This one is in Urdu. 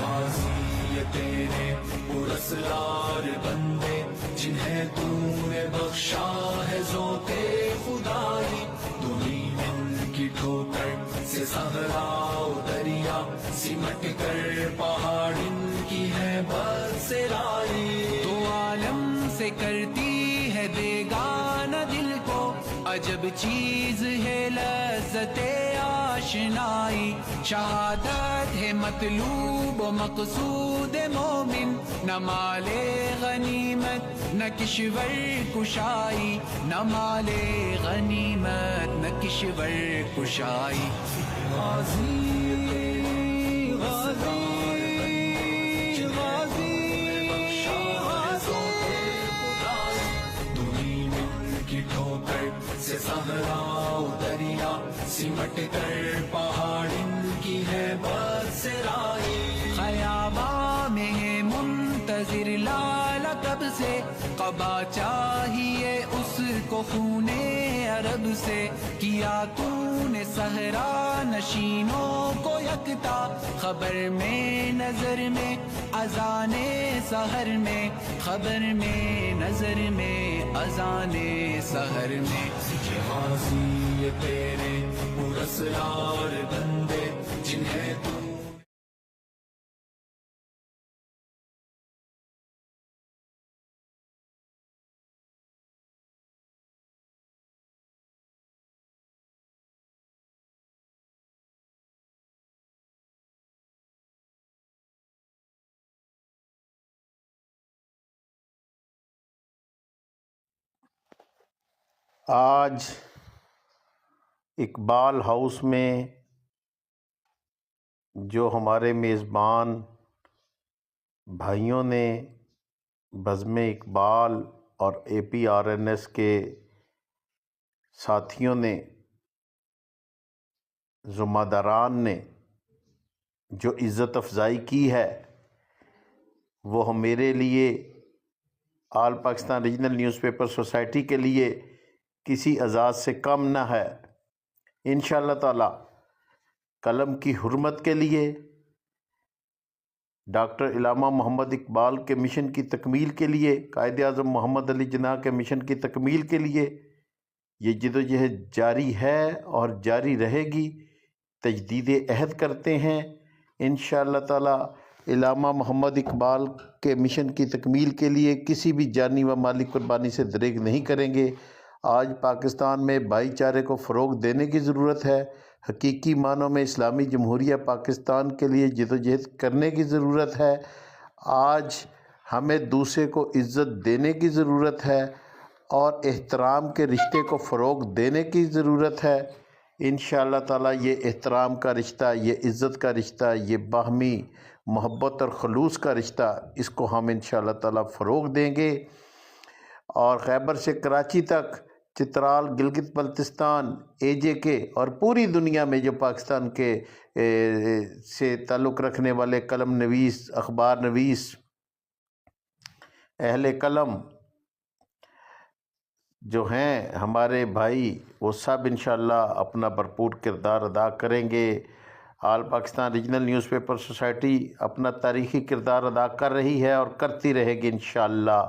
غازی یہ تیرے پراسرار بندے جنہیں تو نے بخشا ہے ذوق خدائی، دنی من کی ٹھوکر سے صحرا و دریا سمٹ کر پہاڑ ان کی ہے بسرائی، تو عالم سے کرتی ہے بیگانہ دل کو عجب چیز ہے لذت آشنائی، شہادت ہے مطلوب و مقصود مومن، نہ مال غنیمت نہ کشور کشائی، نہ مال غنیمت نہ کشور کشائی۔ غازی غازی سے صحرا و دریا سمٹ کر پہاڑ ان کی ہے بسرائی، خیاباں میں ہے منتظر لال کب سے، قبا چاہیے اس کو خون عرب سے، کیا تو نے صحرا نشینوں کو یکتا، خبر میں نظر میں اذان سحر میں، خبر میں نظر میں اذان سحر میں۔ غازی یہ تیرے پراسرار بندے جنہیں تو آج اقبال ہاؤس میں جو ہمارے میزبان بھائیوں نے بزم اقبال اور APRNS کے ساتھیوں نے، ذمہ داران نے جو عزت افزائی کی ہے وہ میرے لیے، all Pakistan regional newspaper society کے لیے کسی اعزاز سے کم نہ ہے۔ انشاءاللہ تعالی قلم کی حرمت کے لیے، ڈاکٹر علامہ محمد اقبال کے مشن کی تکمیل کے لیے، قائد اعظم محمد علی جناح کے مشن کی تکمیل کے لیے یہ جدوجہد جاری ہے اور جاری رہے گی۔ تجدید عہد کرتے ہیں انشاءاللہ تعالی علامہ محمد اقبال کے مشن کی تکمیل کے لیے کسی بھی جانی و مالی قربانی سے دریغ نہیں کریں گے۔ آج پاکستان میں بھائی چارے کو فروغ دینے کی ضرورت ہے، حقیقی معنوں میں اسلامی جمہوریہ پاکستان کے لیے جدوجہد کرنے کی ضرورت ہے۔ آج ہمیں دوسرے کو عزت دینے کی ضرورت ہے اور احترام کے رشتے کو فروغ دینے کی ضرورت ہے۔ انشاءاللہ تعالی یہ احترام کا رشتہ، یہ عزت کا رشتہ، یہ باہمی محبت اور خلوص کا رشتہ، اس کو ہم انشاءاللہ تعالی فروغ دیں گے۔ اور خیبر سے کراچی تک، چترال، گلگت بلتستان، AJK اور پوری دنیا میں جو پاکستان کے سے تعلق رکھنے والے قلم نویس، اخبار نویس، اہل قلم جو ہیں ہمارے بھائی، وہ سب انشاءاللہ اپنا بھرپور کردار ادا کریں گے۔ All Pakistan regional newspaper society اپنا تاریخی کردار ادا کر رہی ہے اور کرتی رہے گی انشاءاللہ۔